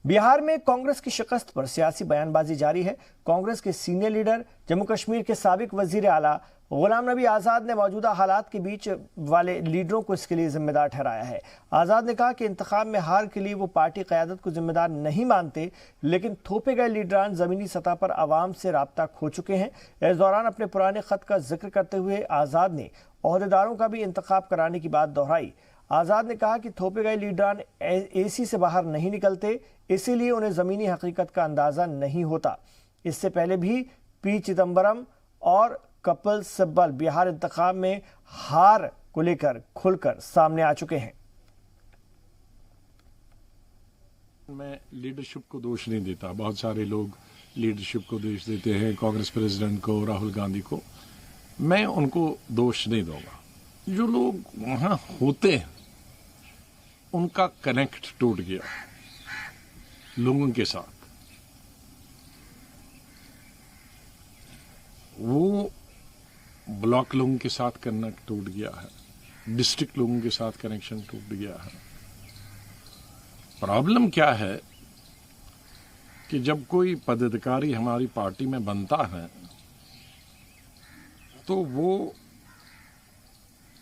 बिहार में कांग्रेस की शिकस्त पर सियासी बयानबाजी जारी है। कांग्रेस के सीनियर लीडर जम्मू कश्मीर के साबिक वजीर आला गुलाम नबी आजाद ने मौजूदा हालात के बीच वाले लीडरों को इसके लिए जिम्मेदार ठहराया है। आजाद ने कहा कि इंतखाब में हार के लिए वो पार्टी क़यादत को जिम्मेदार नहीं मानते, लेकिन थोपे गए लीडरान जमीनी सतह पर आवाम से राब्ता खो चुके हैं। इस दौरान अपने पुराने खत का जिक्र करते हुए आजाद ने ओहदेदारों का भी इंतखाब कराने की बात दोहराई। आजाद ने कहा कि थोपे गए लीडरान एसी से बाहर नहीं निकलते, इसीलिए उन्हें जमीनी हकीकत का अंदाजा नहीं होता। इससे पहले भी पी चिदम्बरम और कपिल सिब्बल बिहार इंतखाब में हार को लेकर खुलकर सामने आ चुके हैं। मैं लीडरशिप को दोष नहीं देता। बहुत सारे लोग लीडरशिप को दोष देते हैं, कांग्रेस प्रेसिडेंट को, राहुल गांधी को। मैं उनको दोष नहीं दूंगा। जो लोग वहां होते हैं उनका कनेक्ट टूट गया लोगों के साथ। वो ब्लॉक लोगों के साथ कनेक्ट टूट गया है, डिस्ट्रिक्ट लोगों के साथ कनेक्शन टूट गया है। प्रॉब्लम क्या है कि जब कोई पदाधिकारी हमारी पार्टी में बनता है तो वो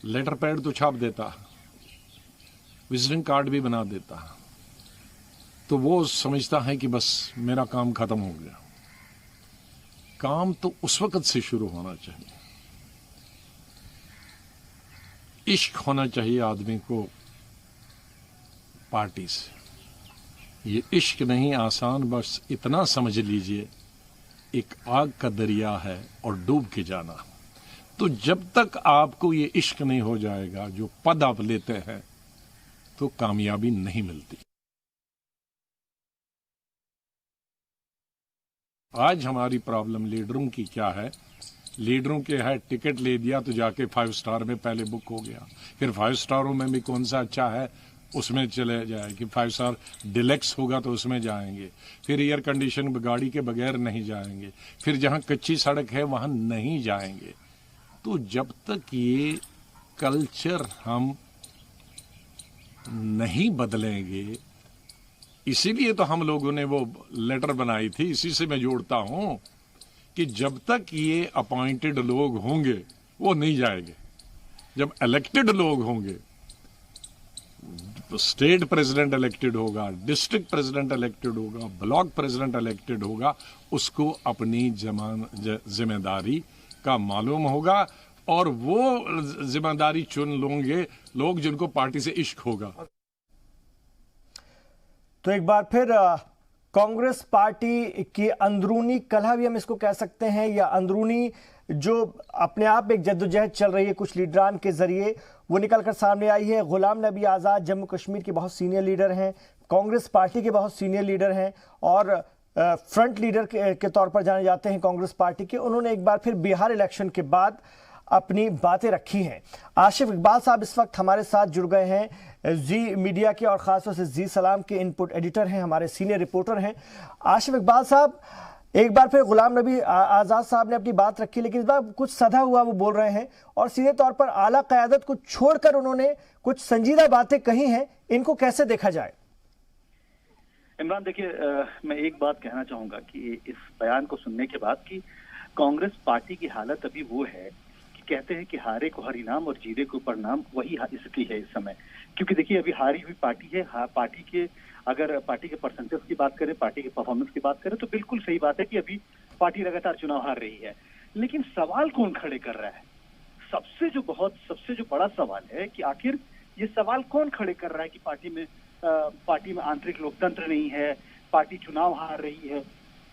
लेटर पैड तो छाप देता है, विजिटिंग कार्ड भी बना देता है, तो वो समझता है कि बस मेरा काम खत्म हो गया। काम तो उस वक्त से शुरू होना चाहिए। इश्क होना चाहिए आदमी को पार्टी से। ये इश्क नहीं आसान, बस इतना समझ लीजिए एक आग का दरिया है और डूब के जाना। तो जब तक आपको ये इश्क नहीं हो जाएगा, जो पद आप लेते हैं, तो कामयाबी नहीं मिलती। आज हमारी प्रॉब्लम लीडरों की क्या है? लीडरों के है टिकट ले दिया तो जाके 5 स्टार में पहले बुक हो गया, फिर 5 स्टारों में भी कौन सा अच्छा है उसमें चले जाए कि 5 स्टार डिलेक्स होगा तो उसमें जाएंगे, फिर एयर कंडीशन गाड़ी के बगैर नहीं जाएंगे, फिर जहां कच्ची सड़क है वहां नहीं जाएंगे। तो जब तक ये कल्चर हम नहीं बदलेंगे, इसीलिए तो हम लोगों ने वो लेटर बनाई थी। इसी से मैं जोड़ता हूं कि जब तक ये अपॉइंटेड लोग होंगे वो नहीं जाएंगे। जब इलेक्टेड लोग होंगे, स्टेट प्रेसिडेंट इलेक्टेड होगा, डिस्ट्रिक्ट प्रेसिडेंट इलेक्टेड होगा, ब्लॉक प्रेसिडेंट इलेक्टेड होगा, उसको अपनी जिम्मेदारी का मालूम होगा और वो जिम्मेदारी चुन लोगे लोग जिनको पार्टी से इश्क होगा। तो एक बार फिर कांग्रेस पार्टी की अंदरूनी कलह भी हम इसको कह सकते हैं, या अंदरूनी जो अपने आप एक जद्दोजहद चल रही है कुछ लीडरान के जरिए, वो निकलकर सामने आई है। गुलाम नबी आजाद जम्मू कश्मीर के बहुत सीनियर लीडर हैं, कांग्रेस पार्टी के बहुत सीनियर लीडर हैं और फ्रंट लीडर के तौर पर जाने जाते हैं कांग्रेस पार्टी के। उन्होंने एक बार फिर बिहार इलेक्शन के बाद अपनी बातें रखी हैं। आशिफ इकबाल साहब इस वक्त हमारे साथ जुड़ गए हैं, जी मीडिया के और खासतौर से जी सलाम के इनपुट एडिटर हैं, हमारे सीनियर रिपोर्टर हैं। आशिफ इकबाल साहब, एक बार फिर गुलाम नबी आजाद साहब ने अपनी बात रखी, लेकिन इस बार कुछ सधा हुआ वो बोल रहे हैं और सीधे तौर पर आला क़यादत को छोड़कर उन्होंने कुछ संजीदा बातें कही हैं। इनको कैसे देखा जाए? इमरान, देखिए, मैं एक बात कहना चाहूंगा कि इस बयान को सुनने के बाद कि कांग्रेस पार्टी की हालत अभी वो है कि कहते हैं कि हारे को हरिनाम और जीते को परिणाम, वही स्थिति है इस समय। क्योंकि देखिए, अभी हारी हुई पार्टी है। पार्टी के अगर पार्टी के परसेंटेज की बात करें, पार्टी के परफॉर्मेंस की बात करें, तो बिल्कुल सही बात है कि अभी पार्टी लगातार चुनाव हार रही है। लेकिन सवाल कौन खड़े कर रहा है? सबसे जो बड़ा सवाल है कि आखिर ये सवाल कौन खड़े कर रहा है कि पार्टी में आंतरिक लोकतंत्र नहीं है, पार्टी चुनाव हार रही है।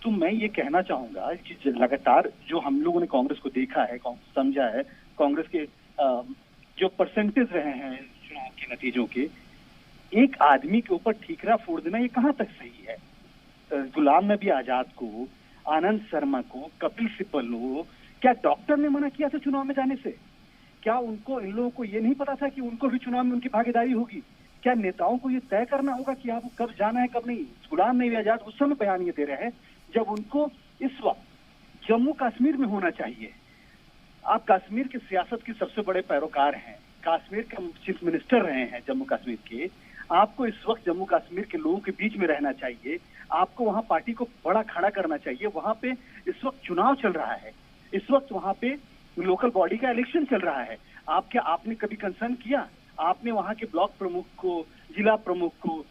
तो मैं ये कहना चाहूंगा कि लगातार जो हम लोगों ने कांग्रेस को देखा है, समझा है, कांग्रेस के जो परसेंटेज रहे हैं चुनाव के नतीजों के, एक आदमी के ऊपर ठीकरा फोड़ देना ये कहां तक सही है? गुलाम नबी आजाद को, आनंद शर्मा को, कपिल सिब्बल को, क्या डॉक्टर ने मना किया था चुनाव में जाने से? क्या उनको, इन लोगों को ये नहीं पता था कि उनको भी चुनाव में उनकी भागीदारी होगी? क्या नेताओं को ये तय करना होगा कि आपको कब जाना है कब नहीं? गुलाम नबी आजाद उस समय बयान ये दे रहे हैं जब उनको इस वक्त जम्मू कश्मीर में होना चाहिए। आप कश्मीर की सियासत के सबसे बड़े पैरोकार हैं, कश्मीर के चीफ मिनिस्टर रहे हैं जम्मू कश्मीर के। आपको इस वक्त जम्मू कश्मीर के लोगों के बीच में रहना चाहिए, आपको वहां पार्टी को बड़ा खड़ा करना चाहिए। वहां पे इस वक्त चुनाव चल रहा है, इस वक्त वहां पे लोकल बॉडी का इलेक्शन चल रहा है। आपने कभी कंसर्न किया? आपने वहां के ब्लॉक प्रमुख को, जिला प्रमुख को,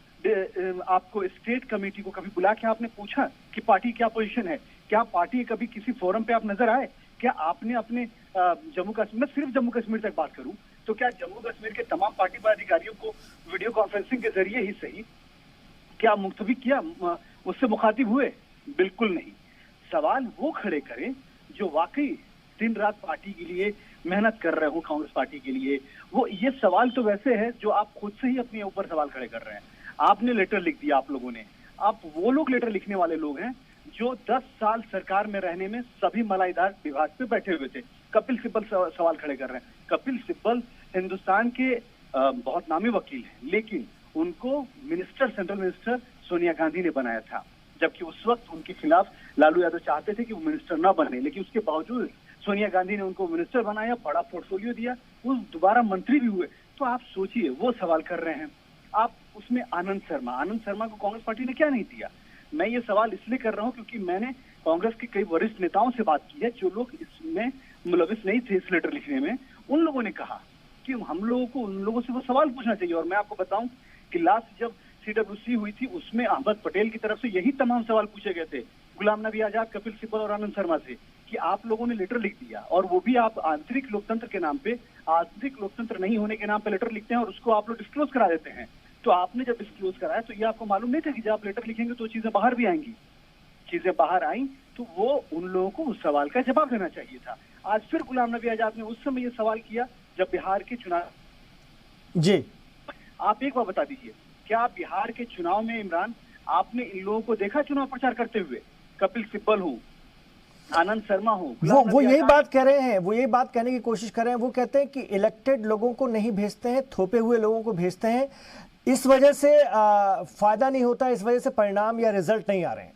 आपको स्टेट कमेटी को कभी बुला के आपने पूछा कि पार्टी क्या पोजीशन है? क्या पार्टी कभी किसी फोरम पे आप नजर आए? क्या आपने अपने जम्मू कश्मीर, मैं सिर्फ जम्मू कश्मीर तक बात करूं तो क्या जम्मू कश्मीर के तमाम पार्टी पदाधिकारियों को वीडियो कॉन्फ्रेंसिंग के जरिए ही सही क्या मुख्तवी किया, उससे मुखातिब हुए? बिल्कुल नहीं। सवाल वो खड़े करें जो वाकई दिन रात पार्टी के लिए मेहनत कर रहे हो, कांग्रेस पार्टी के लिए। वो ये सवाल तो वैसे है जो आप खुद से ही अपने ऊपर सवाल खड़े कर रहे हैं। आपने लेटर लिख दिया, आप लोगों ने, आप वो लोग लेटर लिखने वाले लोग हैं जो 10 साल सरकार में रहने में सभी मलाईदार विभाग पे बैठे हुए थे। कपिल सिब्बल सवाल खड़े कर रहे हैं। कपिल सिब्बल हिंदुस्तान के बहुत नामी वकील हैं, लेकिन उनको minister, central minister Sonia Gandhi ने बनाया था, जबकि उस वक्त उनके खिलाफ लालू यादव चाहते थे कि वो मिनिस्टर ना बने, लेकिन उसके बावजूद सोनिया गांधी ने उनको मिनिस्टर बनाया, बड़ा पोर्टफोलियो दिया, वो दोबारा मंत्री भी हुए। तो आप सोचिए, वो सवाल कर रहे हैं आप। उसमें आनंद शर्मा को कांग्रेस पार्टी ने क्या नहीं दिया? मैं ये सवाल इसलिए कर रहा हूं क्योंकि मैंने कांग्रेस के कई वरिष्ठ नेताओं से बात की है जो लोग इसमें मुलविस नहीं थे, इस लेटर लिखने में। उन लोगों ने कहा कि हम लोगों को उन लोगों से वो सवाल पूछना चाहिए। और मैं आपको बताऊं कि लास्ट जब CWC हुई थी उसमें अहमद पटेल की तरफ से यही तमाम सवाल पूछे गए थे, गुलाम नबी आजाद, कपिल सिब्बल और आनंद शर्मा से, कि आप लोगों ने लेटर लिख दिया और वो भी आप आंतरिक लोकतंत्र के नाम पे, आंतरिक लोकतंत्र नहीं होने के नाम पे लेटर लिखते हैं और उसको आप लोग डिस्क्लोज करा देते हैं। तो आपने जब डिस्क्लोज कराया तो ये आपको मालूम नहीं था कि जब आप लेटर लिखेंगे तो चीजें बाहर भी आएंगी? चीजें बाहर आई तो वो उन लोगों को उस सवाल का जवाब देना चाहिए था। आज फिर गुलाम नबी आजाद ने उस समय ये सवाल किया जब बिहार के चुनाव। जी, आप एक बार बता दीजिए, क्या बिहार के चुनाव में इमरान आपने इन लोगों को देखा चुनाव प्रचार करते हुए? कपिल सिब्बल हो, आनंद शर्मा हो, वो यही बात कह रहे हैं, वो यही बात कहने की कोशिश कर रहे हैं। वो कहते हैं कि इलेक्टेड लोगों को नहीं भेजते हैं, थोपे हुए लोगों को भेजते हैं, इस वजह से फायदा नहीं होता, इस वजह से परिणाम या रिजल्ट नहीं आ रहे हैं।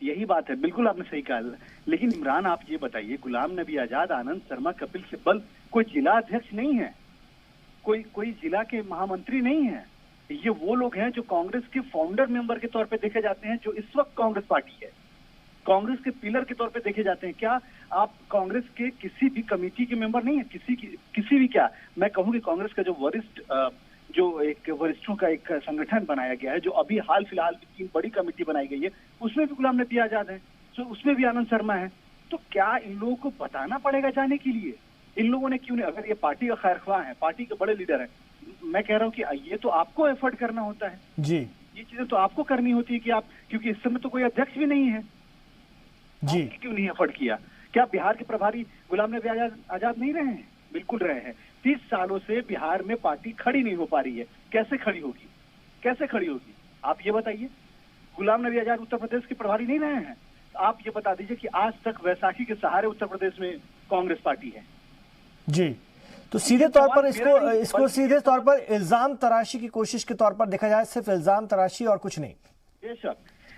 यही बात है, बिल्कुल आपने सही कहा। लेकिन इमरान आप ये बताइए, गुलाम नबी आजाद, आनंद शर्मा, कपिल सिब्बल कोई जिला अध्यक्ष नहीं है, कोई जिला के महामंत्री नहीं है। ये वो लोग हैं जो कांग्रेस के फाउंडर मेंबर के तौर पे देखे जाते हैं, जो इस वक्त कांग्रेस पार्टी है, कांग्रेस के पिलर के तौर पे देखे जाते हैं। क्या आप कांग्रेस के किसी भी कमेटी के मेंबर नहीं है? किसी भी, क्या मैं कहूँ कि कांग्रेस का जो वरिष्ठों का एक संगठन बनाया गया है, जो अभी हाल फिलहाल 3 बड़ी कमेटी बनाई गई है, उसमें भी गुलाम नबी आजाद है, तो उसमें भी आनंद शर्मा है। तो क्या इन लोगों को बताना पड़ेगा जाने के लिए? इन लोगों ने क्यों नहीं? अगर ये पार्टी का खैरख्वाह है, पार्टी के बड़े लीडर है, मैं कह रहा हूँ कि ये तो आपको एफर्ट करना होता है जी, ये चीजें तो आपको करनी होती है कि आप, क्योंकि इस समय तो कोई अध्यक्ष भी नहीं है जी, क्यों नहीं एफर्ट किया? क्या बिहार के प्रभारी गुलाम नबी आजाद नहीं रहे हैं? बिल्कुल रहे हैं। 30 सालों से बिहार में पार्टी खड़ी नहीं हो पा रही है। कैसे खड़ी होगी? कैसे खड़ी होगी आप ये बताइए। गुलाम नबी आजाद उत्तर प्रदेश के प्रभारी नहीं रहे हैं। आप ये बता दीजिए कि आज तक वैशाखी के सहारे उत्तर प्रदेश में कांग्रेस पार्टी है। जी, तो सीधे तौर पर इसको सीधे तौर पर इल्जाम तराशी की कोशिश के तौर पर देखा जाए, सिर्फ इल्जाम तराशी और कुछ नहीं। बेशक,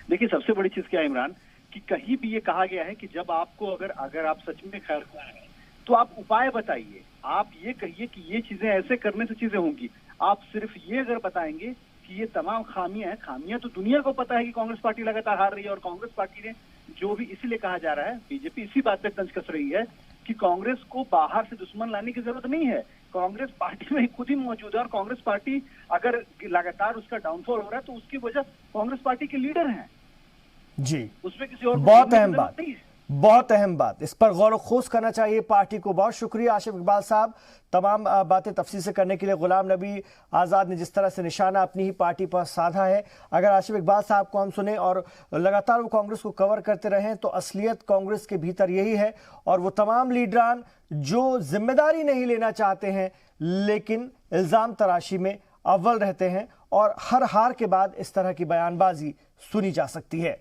देखिए सबसे बड़ी चीज क्या है इमरान, कि कहीं भी ये कहा गया है कि जब आपको अगर आप सच में खैरख्वाह हैं तो आप उपाय बताइए। आप ये कहिए कि ये चीजें ऐसे करने से चीजें होंगी। आप सिर्फ ये अगर बताएंगे कि ये तमाम खामियां तो दुनिया को पता है कि कांग्रेस पार्टी लगातार हार रही है, और कांग्रेस पार्टी ने जो भी इसीलिए कहा जा रहा है, बीजेपी इसी बात पे तंज कस रही है कि कांग्रेस को बाहर से दुश्मन लाने की जरूरत नहीं है। कांग्रेस पार्टी में खुद ही मौजूद है, और कांग्रेस पार्टी अगर लगातार उसका डाउनफॉल हो रहा है तो उसकी वजह कांग्रेस पार्टी के लीडर हैं जी। उसमें किसी और बहुत अहम बात, बहुत अहम बात, इस पर गौर खोज करना चाहिए पार्टी को। बहुत शुक्रिया आशिफ इकबाल साहब, तमाम बातें तफसील से करने के लिए। गुलाम नबी आज़ाद ने जिस तरह से निशाना अपनी ही पार्टी पर साधा है, अगर आशिफ इकबाल साहब को हम सुने और लगातार वो कांग्रेस को कवर करते रहें तो असलियत कांग्रेस के भीतर यही है। और वो तमाम लीडरान जो जिम्मेदारी नहीं लेना चाहते हैं लेकिन इल्ज़ाम तराशी में अव्वल रहते हैं, और हर हार के बाद इस तरह की बयानबाजी सुनी जा सकती है।